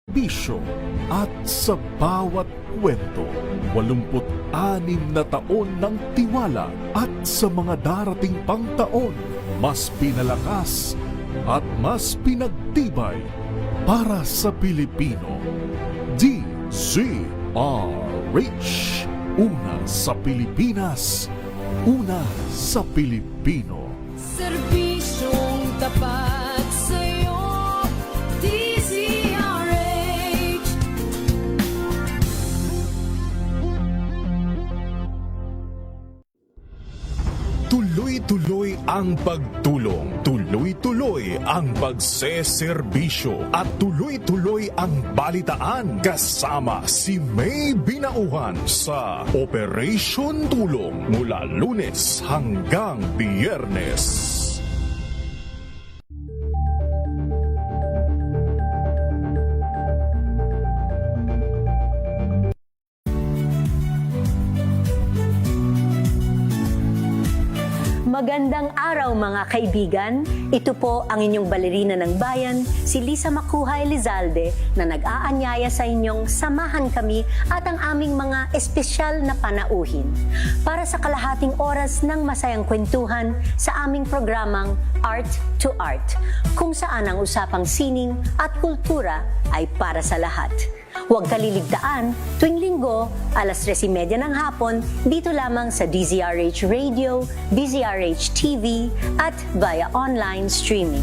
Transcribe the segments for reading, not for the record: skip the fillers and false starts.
bisyo at sa bawat kwento, 86 na taon ng tiwala at sa mga darating pang taon, mas pinalakas at mas pinagtibay para sa Pilipino. DZRH, una sa Pilipinas, una sa Pilipino. Serbisyong tapat sa'yo, DZRH. Tuloy-tuloy ang pagtulong, tuloy-tuloy ang pagseserbisyo, at tuloy-tuloy ang balitaan kasama si May Binauhan sa Operation Tulong mula Lunes hanggang Biyernes. Magandang araw mga kaibigan. Ito po ang inyong balerina ng bayan, si Lisa Makuhay Lizalde, na nag-aanyaya sa inyong samahan kami at ang aming mga espesyal na panauhin para sa kalahating oras ng masayang kwentuhan sa aming programang Art to Art, kung saan ang usapang sining at kultura ay para sa lahat. Huwag kaliligtaan, tuwing linggo, alas 3:30 ng hapon, dito lamang sa DZRH Radio, DZRH TV, at via online streaming.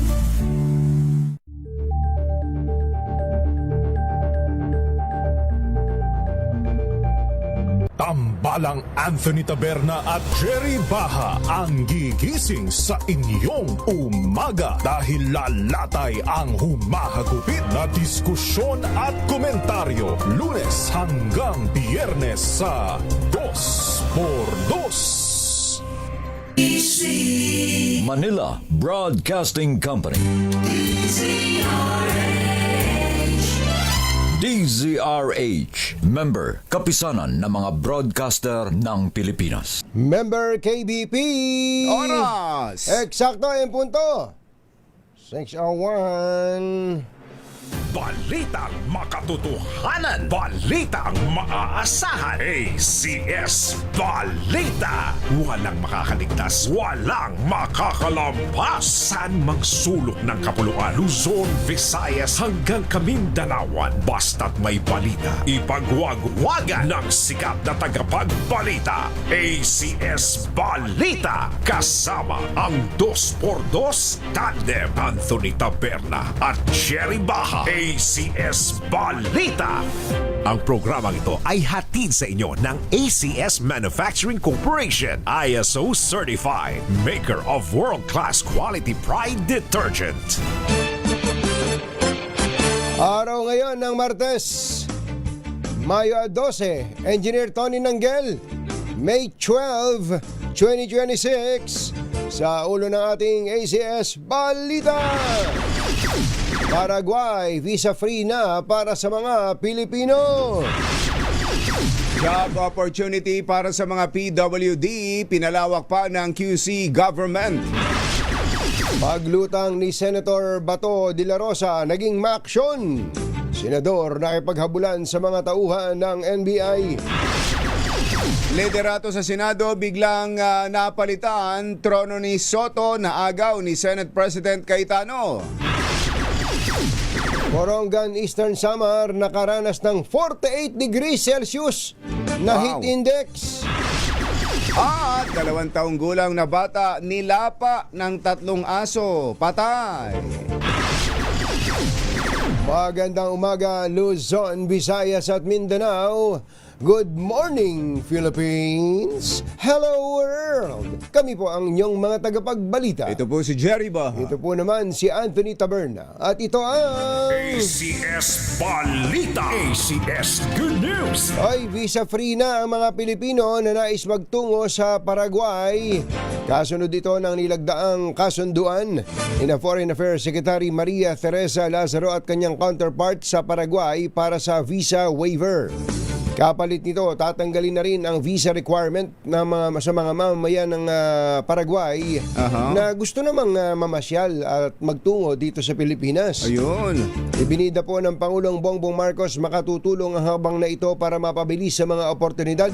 Tambalang Anthony Taberna at Jerry Baha ang gigising sa inyong umaga dahil lalatay ang humahagupit na diskusyon at komentaryo Lunes hanggang Biyernes sa 2x2. Manila Broadcasting Company. DZRH, member, kapisanan ng mga broadcaster ng Pilipinas. Member KBP! Oras! Eksakto yung punto! 6:01. Balitang makatotohanan, balitang maaasahan, ACS Balita. Walang makakaligtas, walang makakalampas. Saan magsulok ng kapuluan, Luzon, Visayas hanggang Kamindalawan, basta't may balita, ipagwagwagan ng sikat na tagapagbalita. ACS Balita, kasama ang 2x2 tandem Anthony Taberna at Jerry Baha. ACS Balita. Ang programang ito ay hatid sa inyo ng ACS Manufacturing Corporation, ISO certified, maker of world-class quality pride detergent. Araw ngayon ng Martes, Mayo 12, Engineer Tony Nanggel, May 12, 2026, sa ulo ng ating ACS Balita. Paraguay, visa-free na para sa mga Pilipino. Job opportunity para sa mga PWD, pinalawak pa ng QC government. Paglutang ni Senator Bato de la Rosa naging maaksyon. Senador nakipaghabulan sa mga tauhan ng NBI. Liderato sa Senado biglang napalitan, trono ni Soto na agaw ni Senate President Cayetano. Borongan Eastern Samar nakaranas ng 48 degrees Celsius na heat index. At 2 taong gulang na bata nilapa ng 3 aso, patay. Magandang umaga, Luzon, Visayas at Mindanao. Good morning, Philippines! Hello, world! Kami po ang inyong mga tagapagbalita. Ito po si Jerry Baha. Ito po naman si Anthony Taberna. At ito ang... ACS Balita, ACS Good News. Ay, visa-free na ang mga Pilipino na nais magtungo sa Paraguay. Kasunod ito ng nilagdaang kasunduan ni Foreign Affairs Secretary Maria Teresa Lazaro at kanyang counterpart sa Paraguay para sa visa waiver. Kapalit nito, tatanggalin na rin ang visa requirement sa mga mamamayan ng Paraguay na gusto namang mamasyal at magtungo dito sa Pilipinas. Ayun. Ibinida po ng Pangulong Bongbong Marcos makatutulong ang habang na ito para mapabilis sa mga oportunidad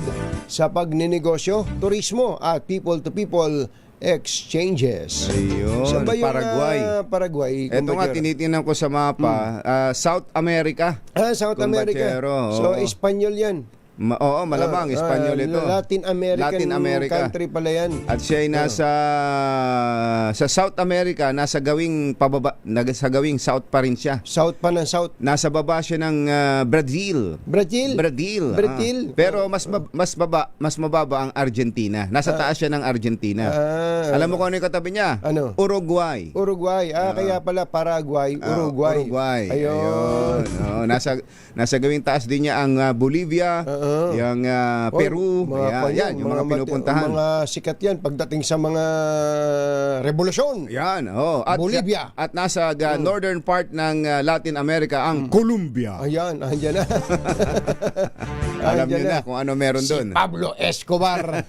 sa pagninegosyo, turismo at people-to-people exchanges. Ayun, Saan ba yung, Paraguay. Paraguay. Ito nga, tinitingnan ko sa mapa, South America. South America. Kumbachero, So, oo. Espanyol yan. Oo, malamang, Espanyol ito. Latin Latin America. country pala yan. At siya ay nasa sa South America, nasa gawing pababa, sa gawing south pa rin siya. South pa ng South. Nasa baba siya ng Brazil. Brazil? Brazil. Brazil? Pero mas mababa ang Argentina. Nasa taas siya ng Argentina. Alam mo kung ano yung katabi niya? Ano? Uruguay. Uruguay. Kaya pala Paraguay, Uruguay. Uruguay. Ayun. Oo, nasa gawing taas din niya ang Bolivia, yung Peru. Yan, yung mga pinupuntahan. Mga sikat yan pagdating sa mga revolusyon. Yan, oh. At Bolivia. At nasa northern part ng Latin America ang Colombia. Ayan, andyan na. Alam Andyan niyo na kung ano meron doon. Pablo Escobar.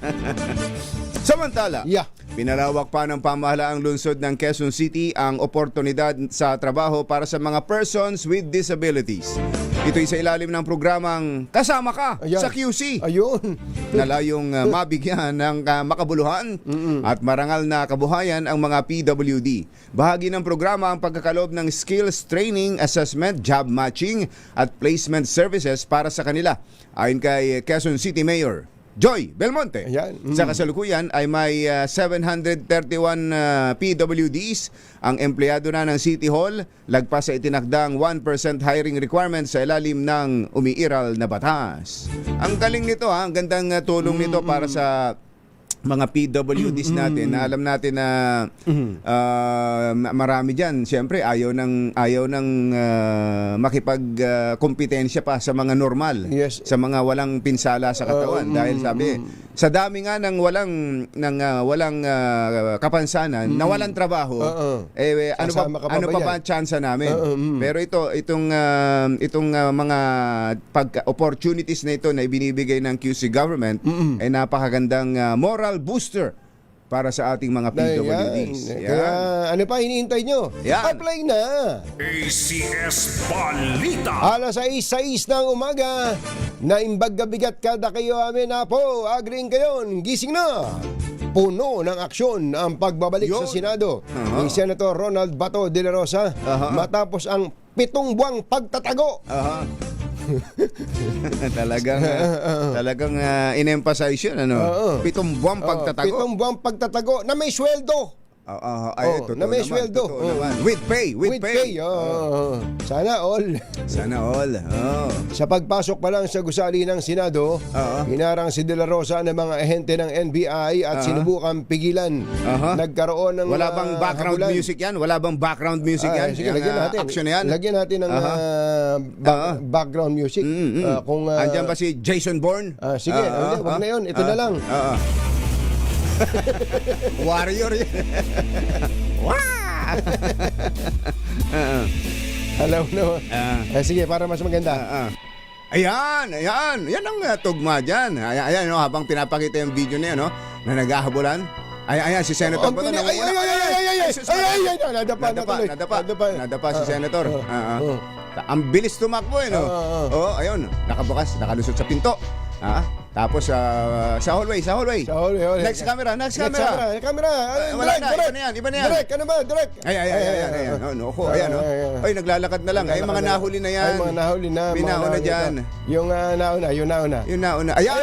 Samantala, Yeah. pinalawak pa ng pamahalaang lungsod ng Quezon City ang oportunidad sa trabaho para sa mga persons with disabilities. Ito'y sa ilalim ng programang Kasama Ka Ayan. sa QC. Ayun. Na layong mabigyan ng makabuluhan at marangal na kabuhayan ang mga PWD. Bahagi ng programa ang pagkakalob ng skills training, assessment, job matching at placement services para sa kanila. Ayon kay Quezon City Mayor Joy Belmonte. Ayan. Sa kasalukuyan ay may 731 PWDs ang empleyado na ng City Hall, lagpas sa itinakdang 1% hiring requirement sa ilalim ng umiiral na batas. Ang galing nito, ang gandang tulong nito para sa mga PWDs natin na alam natin na marami diyan siyempre ayaw ng makipagkompetensya pa sa mga normal, Yes. sa mga walang pinsala sa katawan dahil sabi sa dami nga ng walang kapansanan na walang trabaho Sasama ka pa ano ba pa yan? ba ang tsansa namin. Pero itong mga opportunities na ito na ibinibigay ng QC government ay napakagandang moral booster para sa ating mga PWDs. Ayan. Kaya ano pa hinihintay nyo? Yan. Apply na! ACS Balita. Alas 6:06 ng umaga, naimbag gabigat kada kayo amin na po, agring kayon, gising na! Puno ng aksyon ang pagbabalik sa Senado ni Senator Ronald Bato de la Rosa matapos ang 7 buwang pagtatago. talagang in-emphasize yun, ano? 7 buwang pagtatago. 7 buwang pagtatago na may sweldo. Totoo na may naman, sweldo. totoo naman. With pay. Sana all. Sana all. Sa pagpasok pa lang sa gusali ng Senado, hinarang si De La Rosa ng mga ahente ng NBI at sinubukang pigilan. Nagkaroon ng Wala bang background habulan. music yan? Wala bang background music yan? Sige, Yung, lagyan natin. action na yan? Lagyan natin ng background music. Kung Andyan ba si Jason Bourne? sige, wag na yun. Ito na lang. Warrior yan. Alam mo. Sige, para mas maganda. Ayan. Yan ang tugma dyan. Ayan, no, habang pinapakita yung video na yan, no, na naghahabulan. Ayan, si Senator Bato. Nadapa si Senator. Ang bilis tumakbo, no? Ayun, nakabukas, nakalusot sa pinto. Tapos sa hallway. Next camera. Wala na, iba na yan. Direk, ano ba? Direk. Ayan. Ay, naglalakad na lang. Ay, mga nahuli na yan. Ay, mga nahuli na. Pinauna dyan. Yung nauna. Yung nauna. Ayan,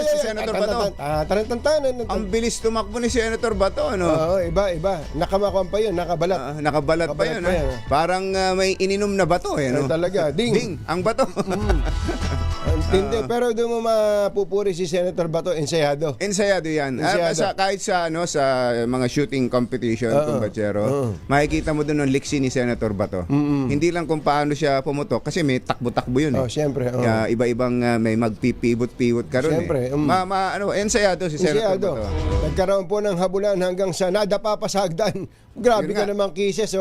si Senator Bato. Tarantantan. Ang bilis tumakbo ni Senator Bato, ano? Oo, iba. Nakamakwan pa yun, nakabalat. Nakabalat pa yun. Parang may ininom na bato, eh, no? Talaga, ding. Ang bato. Tindi, pero doon mo mapupuri si Senator Bato, ensayado. Ensayado yan. Kahit sa mga shooting competition, kumbachero, makikita mo doon ang liksi ni Senator Bato. Hindi lang kung paano siya pumutok, kasi may takbo-takbo yun. Siyempre. Iba-ibang may magpipivot-pivot ka ron. Siyempre. Ensayado si Senator Bato. Nagkaroon po ng habulan hanggang sa nadapa pa sa hagdan. Grabe ka naman, Kises.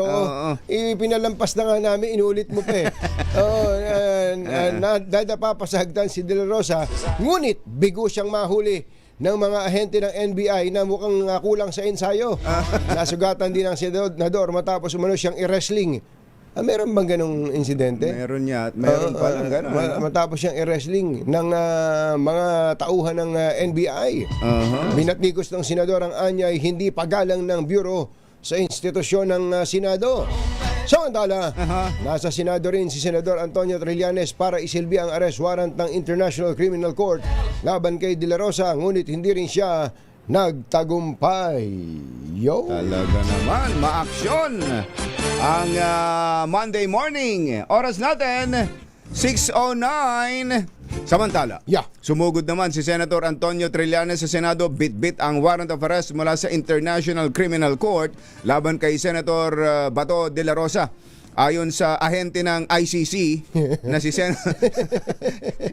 Ipinalampas na nga namin, inulit mo pa eh. nadadapa pa sa hagdan si De La Rosa, ngunit bigo siyang mahuli ng mga ahente ng NBI na mukhang kulang sa ensayo. Nasugatan din ang senador matapos umano siyang i-wrestling. Meron bang ganong insidente? Meron niya at meron pa lang gano'n. Matapos siyang i-wrestling ng mga tauhan ng NBI. Binatnikos ng senador ang anyay hindi pagalang ng Bureau sa institusyon ng Senado. Samantala, nasa Senado rin si Senador Antonio Trillanes para isilbi ang arrest warrant ng International Criminal Court laban kay De La Rosa, ngunit hindi rin siya nagtagumpay. Yo! Talaga naman, maaksyon ang Monday morning. Oras natin, 6:09. Samantala, Yeah. sumugod naman si Senator Antonio Trillanes sa Senado, bit-bit ang warrant of arrest mula sa International Criminal Court laban kay Senator Bato de la Rosa. Ayon sa ahente ng ICC na si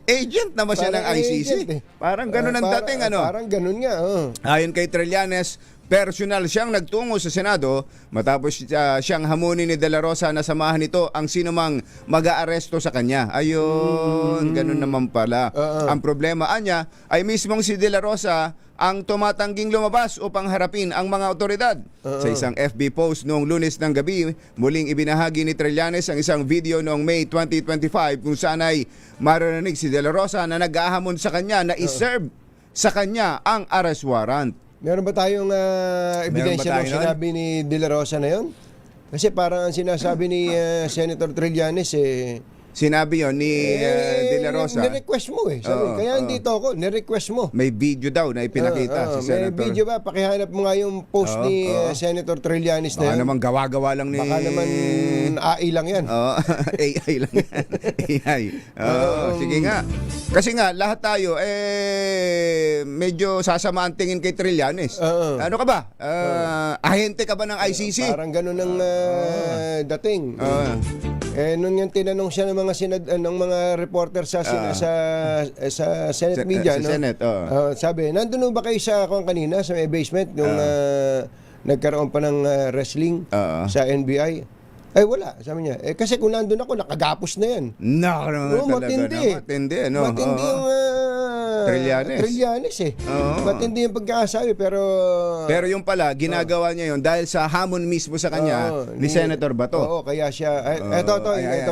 agent naman siya ng Parang ICC. agent eh. Parang ganun ang dating ano. Parang ganun nga. Ayon kay Trillanes, personal siyang nagtungo sa Senado matapos siyang hamunin ni De La Rosa na samahan nito ang sinumang mag-aaresto sa kanya. Ayun, ganun naman pala. Ang problema anya ay mismong si De La Rosa ang tumatangging lumabas upang harapin ang mga otoridad. Sa isang FB post noong Lunes ng gabi, muling ibinahagi ni Trillanes ang isang video noong May 2025 kung saan ay maririnig si De La Rosa na nag-ahamon sa kanya na iserve sa kanya ang arrest warrant. Meron ba tayong ebidensya tayo ng nun? sinabi ni De La Rosa na yun? Kasi parang ang sinasabi ni Senator Trillanes Sinabi yon ni De La Rosa. Nirequest mo Sabi, kaya dito ako, nirequest mo. May video daw na ipinakita si May Senator. video ba? Pakihanap mo nga yung post ni Senator Trillanes na Baka yun. naman gawa-gawa lang ni... Baka naman AI lang yan. AI lang yan. AI. Sige nga. Kasi nga, lahat tayo, medyo sasama ang tingin kay Trillanes. Ano ka ba? Ahente ka ba ng ICC? Parang ganun ang dating. Noon yung tinanong siya ng mga reporter sa Senate media, sa Senate, sabi, nandun ba kayo sa kanina sa may basement nung nagkaroon pa ng wrestling sa NBI? Ay wala, sabi niya. Kasi kung nandun ako, nakagapos na yan. Matindi. Matindi, no? Matindi yung Trillanes Matindi yung pagkakasabi, pero yung pala, ginagawa niya yon dahil sa hamon mismo sa kanya ni Senator Bato. Oo, kaya siya, ito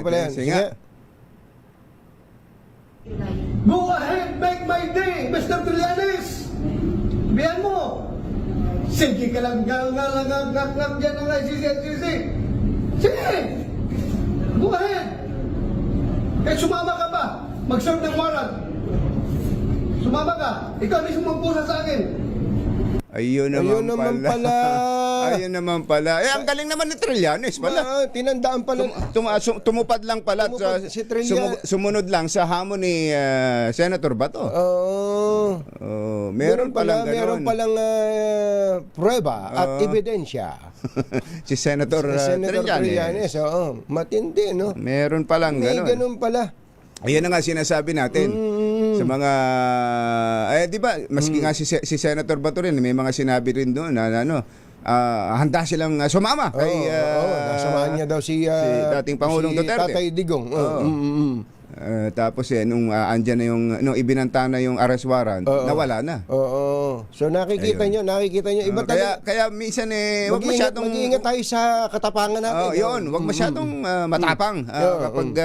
pala yan. Sige nga. Go ahead, make my day, Mr. Trillanes! Biyan mo! Sige ka lang, dyan ang ICC. Sige! Go ahead! Kahit sumama ka pa, mag-serve ng warrant. Sumama ka, ikaw mismo magpusa sa akin. Ayun naman pala. Ayun naman pala. Ang galing naman ni Trillanes pala. Tinandaan pala. Tumupad lang pala. Si Trillanes. Sumunod lang sa hamon ni Senator Bato. Meron Meron palang prueba at ebidensya. Si Senator Trillanes. Matindi, no? Meron palang May gano'n. ganun pala. Ayan na nga sinasabi natin sa mga di ba maski nga si Senator Bato rin may mga sinabi rin doon na handa silang sumama kay nasamahan niya daw si dating Pangulong Duterte. Tatay Digong. Tapos nung andyan na yung nung ibinanta na yung arrest warrant, nawala na. So nakikita niyo iba Kaya minsan wag masyadong mag-iingat tayo sa katapangan natin. wag masyadong matapang kapag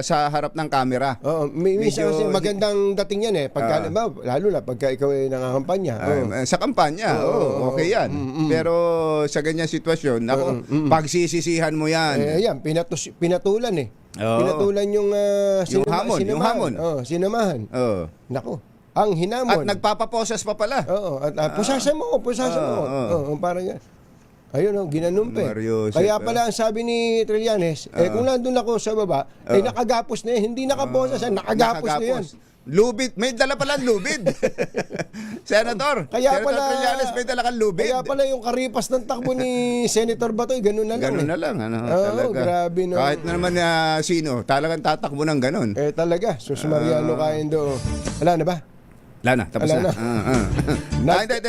sa harap ng kamera. Minsan kasi magandang dating yan pagka lalo na pagka ikaw ay nangangampanya. Sa kampanya, okay yan. Pero sa ganyang sitwasyon, pagsisisihan mo yan. Yan, pinatulan Pinatulan yung hamon. Sinamahan. Nako, ang At hinamon. nagpapaposes pa pala. Pusasan mo. Parang yan. Ayun, ginanumpe. Kaya pala ang sabi ni Trillanes, kung nandun ako sa baba, nakagapos na yan. Hindi nakaposes, nakagapos na yan. Lubid. May dala pala lubid. Senator Trillanes, may dala kang lubid. Kaya pala yung karipas ng takbo ni Senator Batoy, ganun na lang. Ganun na lang. Talaga. Grabe no. Kahit na naman sino, talagang tatakbo ng ganun. Talaga, Mariano kain do. Wala na ba? Wala na, tapos Wala na.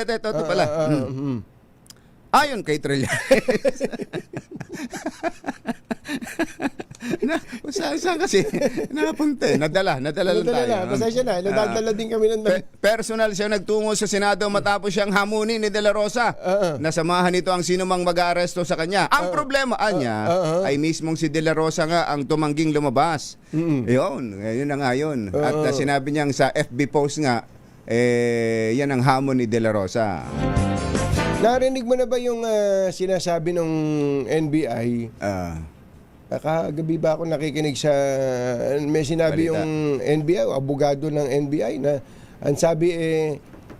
Ito pala. Ayon kay Trillanes. Kung saan kasi napunta. Nadala lang tayo. Pasensya na, nadadala din kami ng Personal siya nagtungo sa Senado matapos siyang hamunin ni De La Rosa. Nasamahan nito ang sinumang mag-aaresto sa kanya. Ang problema niya ay mismong si De La Rosa nga ang tumangging lumabas. Yun na nga yun. At sinabi niyang sa FB post nga, yan ang hamon ni De La Rosa. Narinig mo na ba yung sinasabi ng NBI? Kagabi ba ako nakikinig sa may sinabi Balita. yung NBI, o abogado ng NBI na ang sabi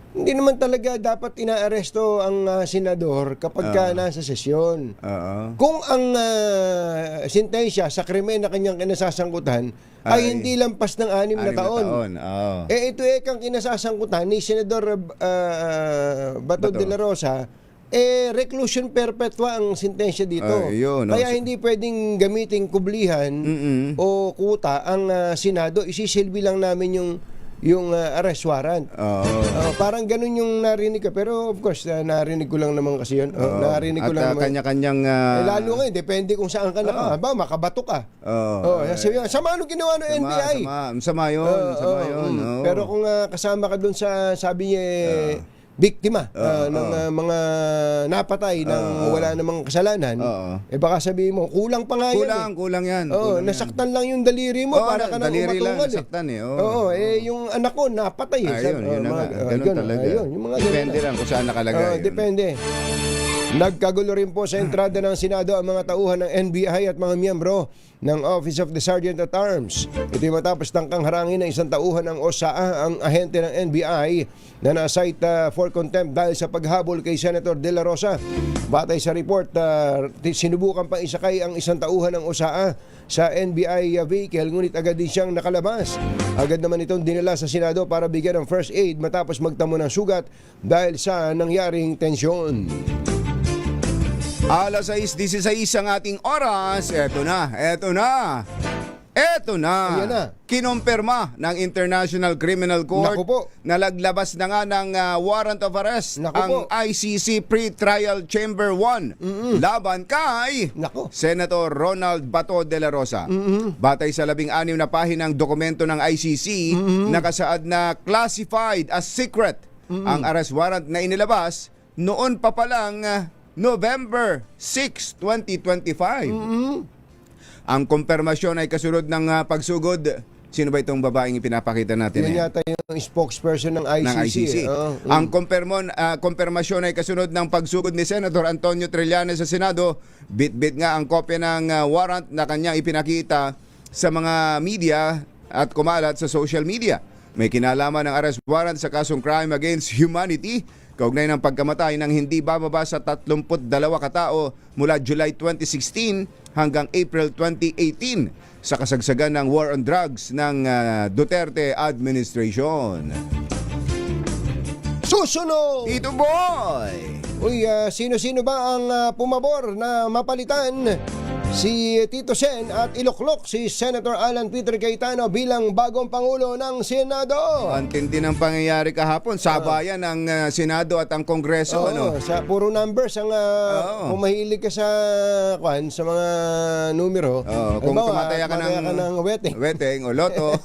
hindi naman talaga dapat inaaresto ang senador kapag ka nasa sesyon. Kung ang sentensya sa krimen na kanyang kinasasangkutan ay hindi lampas ng 6 na taon. Ito kang kinasasangkutan ni Senador Bato de la Rosa, reclusion perpetua ang sentensya dito. Kaya hindi pwedeng gamiting kublihan o kuta ang Senado. Isisilbi lang namin yung arrest warrant. Parang ganun yung narinig ko. Pero of course, narinig ko lang naman kasi yun. Narinig ko lang naman. Kanya-kanyang... lalo nga, depende kung saan ka ba, makabato ka. Sama ano ginawa ng NBI? Sama yun. Pero kung kasama ka dun sa, sabi niya, biktima ng mga napatay ng wala namang kasalanan, baka sabihin mo, kulang pa nga yan. Kulang yan. Nasaktan lang yung daliri mo para ka nang daliri lang, umatungan. nasaktan yung anak ko napatay. Yun na nga. Ganun talaga. Yung mga Depende lang kung saan nakalagay. Depende. Nagkagulo rin po sa entrada ng Senado ang mga tauhan ng NBI at mga miyembro ng Office of the Sergeant at Arms. Ito'y matapos tangkang harangin ng isang tauhan ng OSAA, ang ahente ng NBI na na-cite for contempt dahil sa paghabol kay Senator De La Rosa. Batay sa report, sinubukan pang isakay ang isang tauhan ng OSAA sa NBI vehicle, ngunit agad din siyang nakalabas. Agad naman itong dinala sa Senado para bigyan ng first aid matapos magtamo ng sugat dahil sa nangyaring tensyon. 6:16 ang ating oras. Eto na. Ayan na. Kinumpirma ng International Criminal Court Naku po. na naglabas na nga ng warrant of arrest Naku ang po. ICC Pre-Trial Chamber 1 laban kay Naku. Senator Ronald Bato de la Rosa. Batay sa 16 na pahinang dokumento ng ICC, nakasaad na classified as secret ang arrest warrant na inilabas noon pa palang November 6, 2025. Ang kumpirmasyon ay kasunod ng pagsugod. Sino ba itong babaeng ipinapakita natin? Yan yata yung spokesperson ng ICC. Ang kumpirmasyon ay kasunod ng pagsugod ni Senator Antonio Trillanes sa Senado. Bit-bit nga ang kopya ng warrant na kanyang ipinakita sa mga media at kumalat sa social media. May kinalaman ng arrest warrant sa kasong crime against humanity kaugnay ng pagkamatay ng hindi bababa sa 32 katao mula July 2016 hanggang April 2018 sa kasagsagan ng war on drugs ng Duterte administration. Susunod! Tito Boy! Uy, sino-sino ba ang pumabor na mapalitan si Tito Sen at iluklok si Senator Alan Peter Cayetano bilang bagong Pangulo ng Senado? Ang tindi ng pangyayari kahapon, sabayan ang Senado at ang Kongreso. Sa puro numbers ang kung mahilig ka sa mga numero. Kung tumataya ka ng weteng o loto.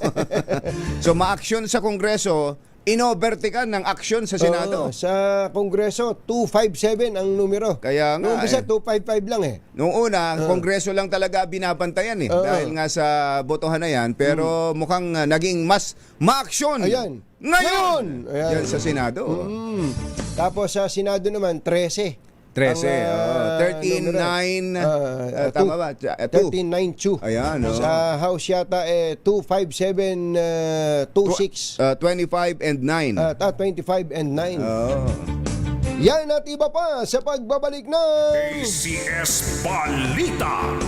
So ma-aksyon sa Kongreso, inobertikan ng aksyon sa Senado. Sa Kongreso, 257 ang numero. Kaya nga, Nung umpisa, 255 lang eh. Noong una, Kongreso lang talaga binabantayan dahil nga sa botohan na yan. Pero mukhang naging mas ma-aksyon. Ayan. Ngayon! Ayan. Yan sa Senado. Tapos sa Senado naman, 13. 13, 13-9, tama ba? 13-9-2. Ayan, Sa House yata 257-26. 25 and 9. 25 and 9. Yan at iba pa sa pagbabalik ng ACS Balita.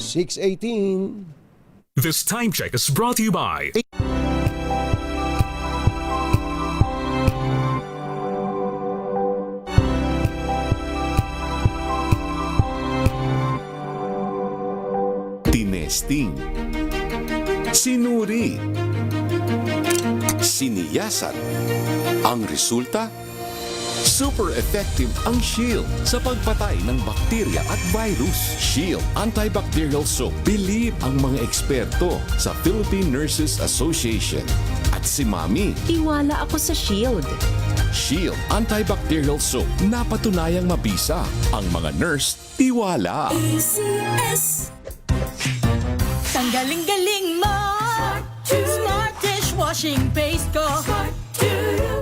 6:18. This time check is brought to you by Tinesting, sinuri, siniyasan. Ang resulta, Super effective ang Shield sa pagpatay ng bakterya at virus. Shield Antibacterial Soap. Believe ang mga eksperto sa Philippine Nurses Association. At si Mami, Tiwala ako sa Shield. Shield Antibacterial Soap. Napatunayang mabisa. Ang mga nurse, tiwala. Tanggaling-galing mo. Smart dishwashing paste ko.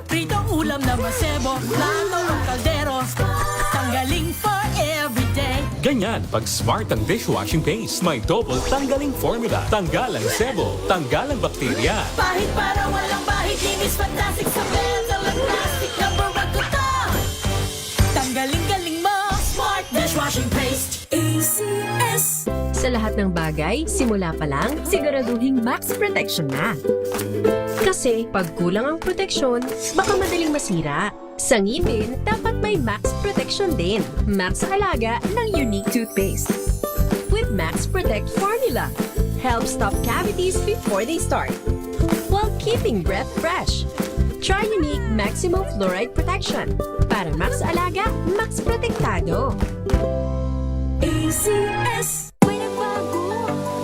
Pritong ulam na masebo. Plato ng kaldero. Tanggaling for everyday. Ganyan pag smart ang dishwashing paste. May double tanggaling formula. Tanggal ang sebo, tanggal ang bakterya. Bahid para walang bahid. Linis fantastic sa metal at plastic. Number 1 ko to. Tanggaling-galing mo. Smart dishwashing paste. ACS. Sa lahat ng bagay, simula pa lang, siguraduhing max protection na. Kasi pag kulang ang proteksyon, baka madaling masira. Sa ngipin, dapat may max protection din. Max Alaga ng Unique Toothpaste. With Max Protect Formula. Help stop cavities before they start. While keeping breath fresh. Try Unique Maximum Fluoride Protection. Para Max Alaga, Max Protektado. ACS. May nagbago.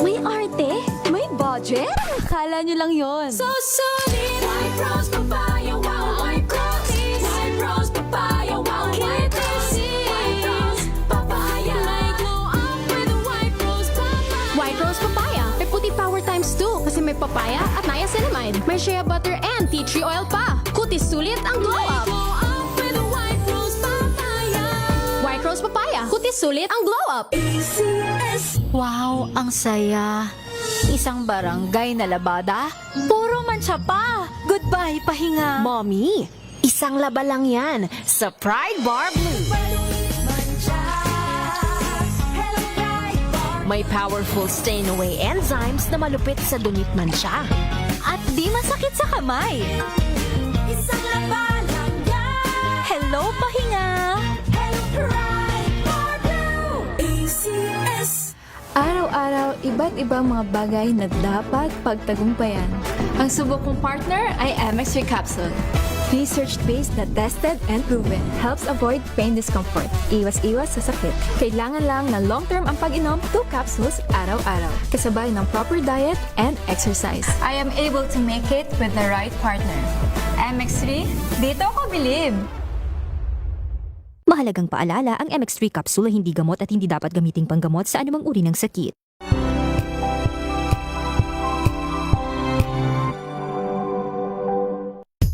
May arte. May budget. Akala nyo lang yon. So solid. White Rose Papaya. Wow. White Rose. White Rose Papaya. Wow. White Rose. White Rose Papaya. May glow up with a White Rose Papaya. White Rose Papaya. May puti power times 2 kasi may papaya at niacinamide. May shea butter and tea tree oil pa. Kutis sulit ang glow May up. glow up with a White Rose Papaya. White Rose Papaya. Kutis sulit ang glow up. ACS. Wow, ang saya. Isang barangay na labada, puro mancha pa. Goodbye, pahinga. Mommy, isang laba lang yan sa Pride Bar Blue. May powerful stain-away enzymes na malupit sa dunit mancha. At di masakit sa kamay. Isang laban lang yan. Hello, pahinga. Hello, Pride Bar Blue. ACS. Araw-araw, iba't ibang mga bagay na dapat pagtagumpayan. Ang subok kong partner ay MX3 Capsule. Research-based na tested and proven. Helps avoid pain discomfort. Iwas-iwas sa sakit. Kailangan lang ng long-term ang pag-inom 2 capsules araw-araw. Kasabay ng proper diet and exercise. I am able to make it with the right partner. MX3, dito ako believe! Mahalagang paalala, ang MX3 capsule ay hindi gamot at hindi dapat gamiting panggamot sa anumang uri ng sakit.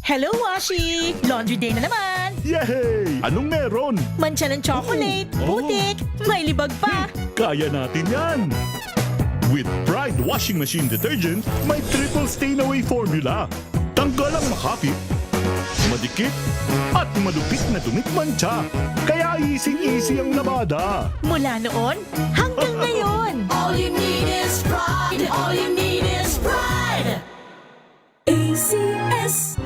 Hello, Washi! Laundry day na naman. Yay! Anong meron? Mancha ng chocolate, putik, may libag pa. Kaya natin yan! With Pride Washing Machine Detergent, may triple stain-away formula. Tanggal ang makapit, madikit, at malupit na dumit mancha. Kaya easy-easy ang labada. Mula noon hanggang ngayon. All you need is pride. All you need is pride. ACS.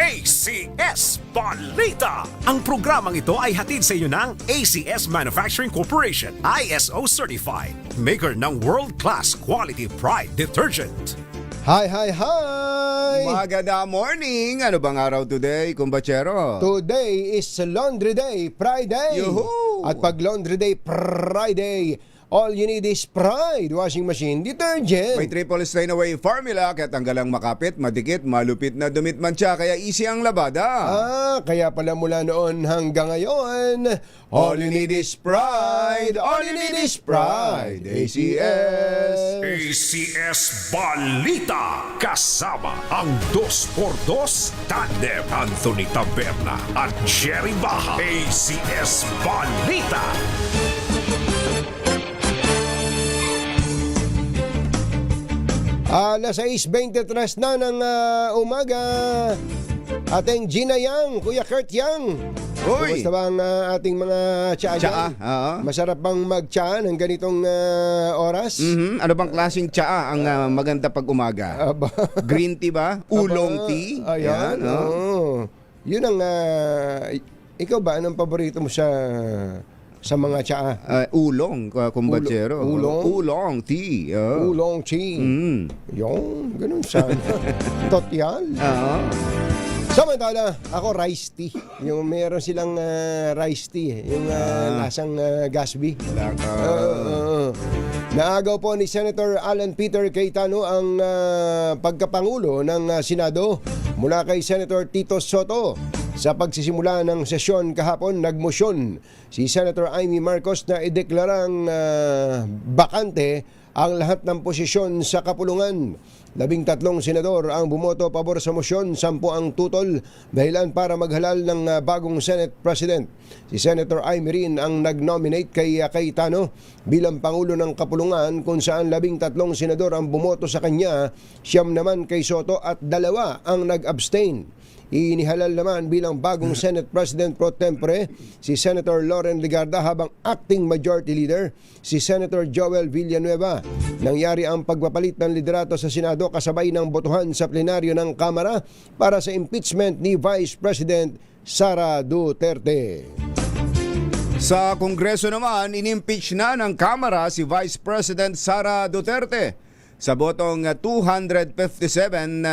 ACS Balita! Ang programang ito ay hatid sa inyo ng ACS Manufacturing Corporation, ISO Certified, maker ng world-class quality Pride Detergent. Hi, hi, hi! Maganda morning! Ano bang araw today, kumbachero? Today is Laundry Day, Friday! Yuhu! At pag Laundry Day, Friday, all you need is Pride Washing Machine Detergent. May triple stain-away formula kaya tanggalang makapit, madikit, malupit na dumit mancha kaya easy ang labada. Kaya pala mula noon hanggang ngayon, all you need is Pride! All you need is Pride! ACS! ACS Balita! Kasama ang 2x2 tandem Anthony Taberna at Jerry Baja. ACS Balita! Alas 6:23 na ng umaga. Ating Gina Yang, Kuya Kurt Yang. Uy! Kumusta ba ang ating mga tsaa dyan? Oo. Masarap bang magtsaa ng ganitong oras? Ano bang klaseng tsaa ang maganda pag umaga? Aba. Green tea ba? Oolong tea? Ayan. Yan, Oo. Yun ang... ikaw ba, anong paborito mo sa mga tsaa? Oolong, kumbachero. Oolong? Oolong tea. Oolong tea. Yung, ganun sana. Totyal. Oo. Samantala, ako rice tea. Yung meron silang rice tea, yung lasang Gatsby. Naagaw po ni Senator Alan Peter Cayetano ang pagkapangulo ng Senado mula kay Senator Tito Soto. Sa pagsisimula ng sesyon kahapon, nagmosyon si Senator Amy Marcos na ideklarang bakante ang lahat ng posisyon sa kapulungan. 13 senador ang bumoto pabor sa mosyon, 10 ang tutol, dahilan para maghalal ng bagong Senate President. Si Senator Amy rin ang nag-nominate kay Cayetano bilang Pangulo ng Kapulungan, kung saan 13 senador ang bumoto sa kanya, 9 naman kay Soto at 2 ang nag-abstain. Inihalal naman bilang bagong Senate President pro tempore si Senator Loren Legarda, habang acting Majority Leader si Senator Joel Villanueva. Nangyari ang pagpapalit ng liderato sa Senado kasabay ng botohan sa plenaryo ng Kamara para sa impeachment ni Vice President Sara Duterte. Sa Kongreso naman, inimpeach na ng Kamara si Vice President Sara Duterte. Sa botong 257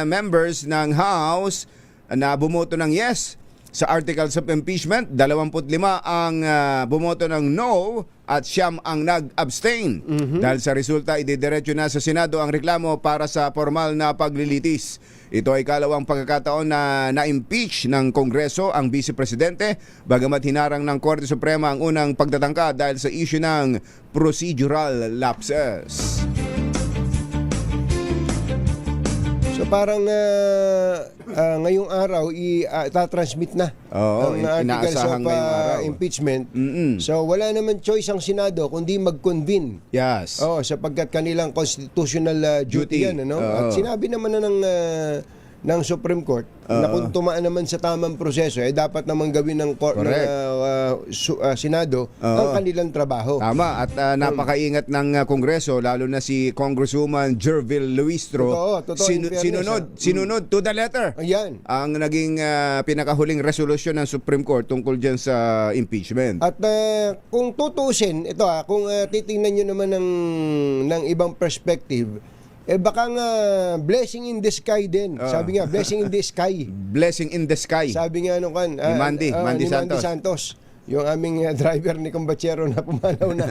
members ng House na bumoto ng yes sa articles of impeachment, 25 ang bumoto ng no at 9 ang nag-abstain. Dahil sa resulta, ididiretso na sa Senado ang reklamo para sa formal na paglilitis. Ito ay kalawang pagkakataon na na-impeach ng Kongreso ang Vice Presidente, bagamat hinarang ng Korte Suprema ang unang pagtatangka dahil sa issue ng procedural lapses. So parang ngayong araw itatransmit na ang articles of impeachment. So wala naman choice ang Senado kundi mag-convene. Yes. Sapagkat kanilang constitutional duty yan. At sinabi naman na ng Supreme Court na kung tumaan naman sa tamang proseso, dapat naman gawin ng Senado ang kanilang trabaho. Tama, at napakaingat ng Kongreso, lalo na si Congresswoman Jervil Luistro. Sinunod to the letter. Ayan. Ang naging pinakahuling resolusyon ng Supreme Court tungkol dyan sa impeachment. At kung tutusin, ito kung titingnan nyo naman ng ibang perspective, baka nga blessing in the sky din. Sabi nga, blessing in the sky. Blessing in the sky. Sabi nga nung Mandy Santos, yung aming driver ni Combachero na pumanaw na.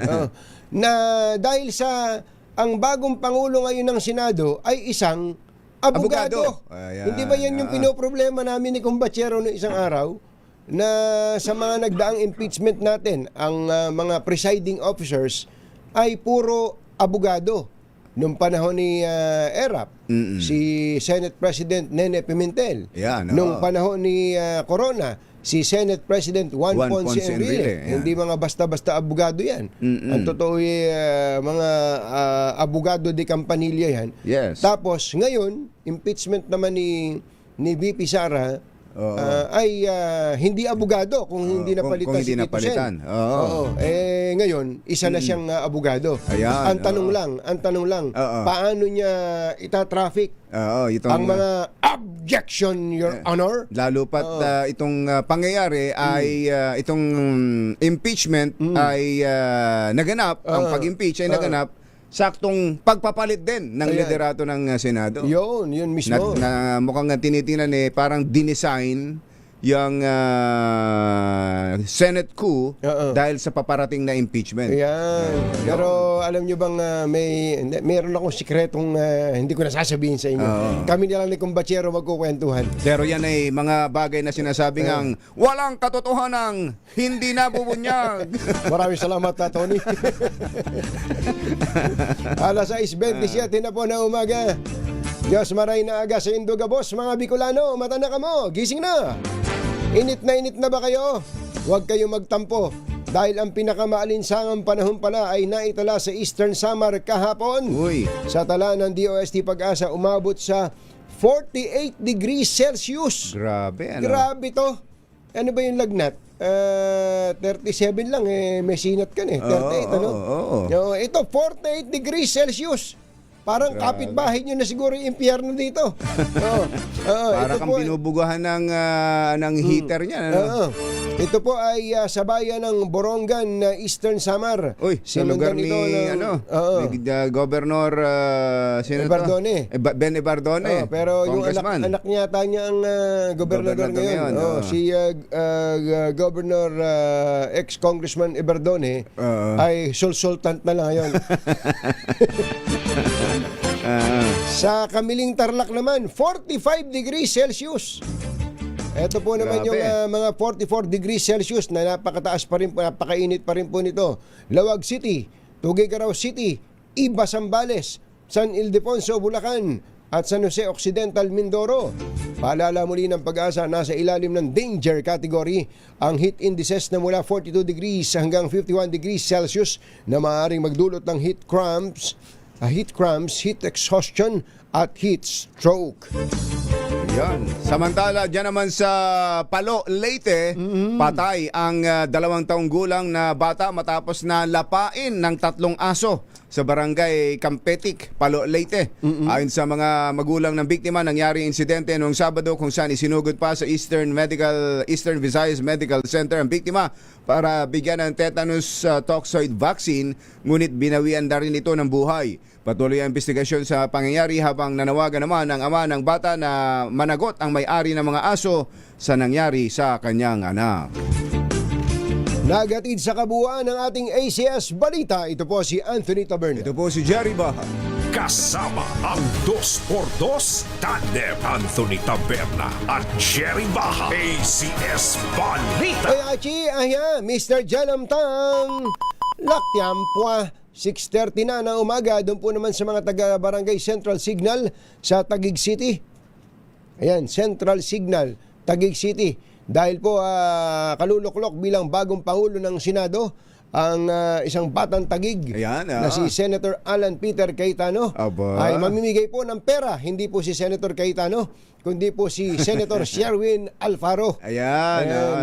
Na dahil sa ang bagong Pangulo ngayon ng Senado ay isang abogado. Hindi ba yan yung pinoproblema namin ni Combachero noong isang araw? Na sa mga nagdaang impeachment natin, ang mga presiding officers ay puro abogado. Nung panahon ni ERAP, si Senate President Nene Pimentel. Nung panahon ni Corona, si Senate President Juan Ponce Enrile. Hindi mga basta-basta abogado yan. Ang totoo mga abogado de Campanilla yan. Yes. Tapos ngayon, impeachment naman ni VP Sara, ay hindi abogado kung hindi napalitan si Tito Sen. Ngayon, isa na siyang abogado. Ang tanong lang, paano niya itatraffic ang mga objection, Your Honor? Lalo pat itong pangyayari ay itong impeachment ay naganap, ang pag-impeach ay naganap saktong pagpapalit din ng liderato ng Senado. Yun mismo. Na mukhang tinitingnan parang dinesign yung Senate coup dahil sa paparating na impeachment. Pero alam nyo bang meron akong sikretong hindi ko nasasabihin sa inyo. Kami nilang ni Combachero magkukwentuhan. Pero yan ay mga bagay na sinasabi ngang walang katotohanan, hindi nabubunyag. Maraming salamat, Tony. Alas 6:27 na po na umaga. Diyos maray na aga sa Indogabos, mga Bicolano, mata na kamo, gising na. Init na ba kayo? Huwag kayong magtampo dahil ang pinakamaalinsangang panahon pala ay naitala sa Eastern Samar kahapon. Sa tala ng DOST Pag-asa, umabot sa 48 degrees Celsius. Grabe, Grabe to. Ano ba yung lagnat? 37 lang may sinat ka 38 ito 48 degrees Celsius. Parang kapitbahay nyo na siguro yung impyerno dito. Para kang binubugahan ng heater niya. Ito po ay sa bayan ng Borongan, Eastern Samar. Uy, sa lugar ni Governor Ebardone. Ben Ebardone. Pero yung anak niya ang gobernador ngayon. Si Governor ex-Congressman Ebardone ay sulsultant na lang ngayon. Sa Kamiling Tarlac naman, 45 degrees Celsius. Ito po naman yung mga 44 degrees Celsius na napakataas pa rin, napakainit pa rin po nito. Lawag City, Tuguegarao City, Iba Zambales, San Ildefonso, Bulacan, at San Jose Occidental, Mindoro. Paalala muli ng Pag-asa, nasa ilalim ng danger category ang heat indices na mula 42 degrees hanggang 51 degrees Celsius na maaaring magdulot ng heat cramps, heat exhaustion, at heat stroke. Yan. Samantala, dyan naman sa Palo, Leyte, patay ang 2 taong gulang na bata matapos na lapain ng 3 aso sa barangay Campetic, Palo, Leyte. Ayon sa mga magulang ng biktima, nangyari insidente noong Sabado kung saan isinugod pa sa Eastern Visayas Medical Center ang biktima para bigyan ng tetanus toxoid vaccine, ngunit binawian na rin ito ng buhay. Patuloy ang investigasyon sa pangyayari habang nanawagan naman ang ama ng bata na managot ang may-ari ng mga aso sa nangyari sa kanyang anak. Nagatid sa kabuuan ng ating ACS Balita, ito po si Anthony Taberna. Ito po si Jerry Baha. Kasama ang 2x2 tandem Anthony Taberna at Jerry Baha. ACS Balita. Ay, Achi, Mr. Jalamtang, Laktiampwa, 6:30 na umaga, doon po naman sa mga taga-barangay Central Signal sa Taguig City. Ayan, Central Signal, Taguig City. Dahil po kaluluklok bilang bagong Pangulo ng Senado ang isang batang Taguig na si Senator Alan Peter Cayetano. Ay mamimigay po ng pera, hindi po si Senator Cayetano, kundi po si Senator Sherwin Alfaro.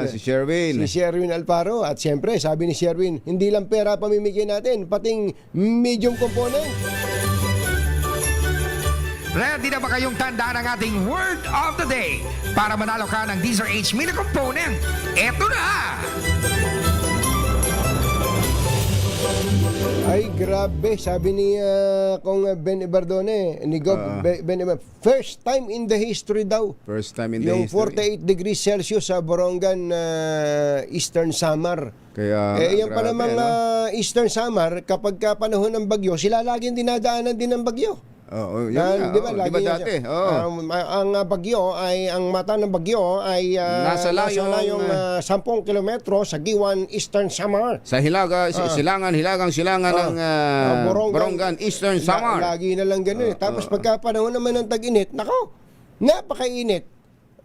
Si Sherwin. Si Sherwin Alfaro. At siyempre, sabi ni Sherwin, hindi lang pera pamimigay natin, pating medium component. Ready na ba kayong tandaan ang ating Word of the Day para manalo ka ng Deezer H Mini Component? Eto na! Ay, grabe. Sabi ni kung Ben Ebardone, ni Ben Ebardone, first time in the history daw. First time in the history. Yung 48 degrees Celsius sa Borongan, Eastern Samar. Kaya, yan pa namang Eastern Samar, kapag panahon ng bagyo, sila laging dinadaanan din ng bagyo. Di ba dati? Ang bagyo ay, ang mata ng bagyo ay nasa layong 10 kilometro sa Giwan, Eastern Samar. Sa silangan ng Borongan, Eastern Samar. Lagi na lang ganun. Tapos pagka panahon naman ng tag-init, nako, napakainit.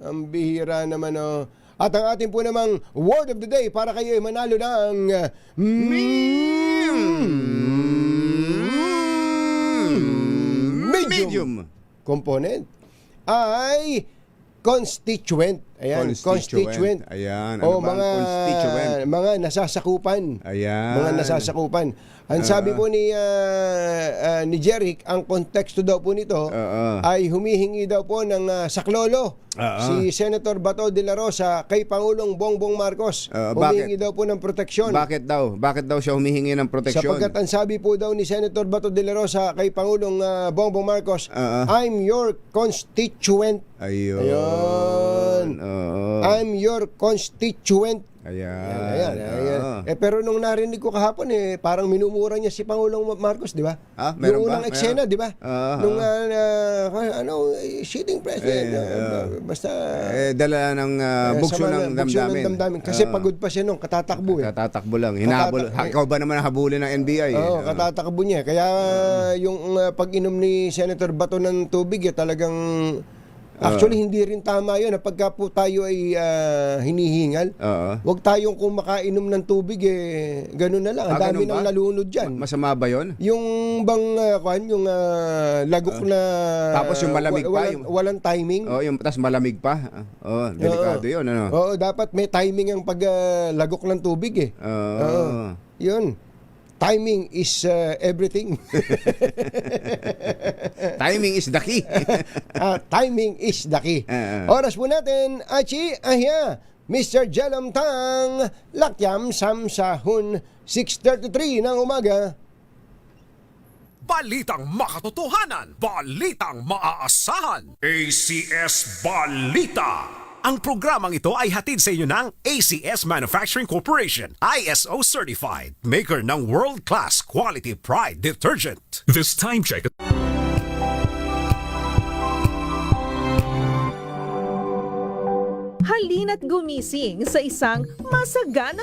Ang bihira naman. At ang ating po namang Word of the Day para kayo ay manalo ng medium component ay constituent. Ayan, constituent. Ayan, constituent? Mga nasasakupan. Ayan. Mga nasasakupan. Ang sabi po ni Jeric, ang konteksto daw po nito ay humihingi daw po ng saklolo si Senator Bato de la Rosa kay Pangulong Bongbong Marcos. Humihingi daw po ng proteksyon. Bakit daw siya humihingi ng proteksyon? Sapagkat ang sabi po daw ni Senator Bato de la Rosa kay Pangulong Bongbong Marcos, I'm your constituent. Ayun. I'm your constituent. Ayan. Pero nung narinig ko kahapon, parang minumura niya si Pangulong Marcos, di ba? Meron yung unang eksena, di ba? Nung sitting president, basta dala ng bugso ng damdamin. Kasi pagod pa siya nung katatakbo. Katatakbo lang. Hinabol. Ikaw ba naman habulin ng NBI? Katatakbo niya. Kaya yung pag-inom ni Senator Bato ng tubig, talagang actually, hindi rin tama yun. Pagka po tayo ay hinihingal, huwag tayong kumakainom ng tubig, ganun na lang. Ang dami nang nalunod dyan. Masama ba yun? Yung bang, yung lagok na... Tapos yung malamig pa. Walang timing. Tapos malamig pa. Delikado yun. Dapat may timing ang paglagok ng tubig. Yun. Timing is everything. Timing is the key. Timing is the key. Oras po natin, Achi, Mr. Jelam Tang, Lakyam Samsahun, 6:33 ng umaga. Balitang makatotohanan, balitang maaasahan. ACS Balita. Ang programang ito ay hatid sa inyo ng ACS Manufacturing Corporation, ISO certified, maker ng world-class quality Pride detergent. This time check. Halina't gumising sa isang masagana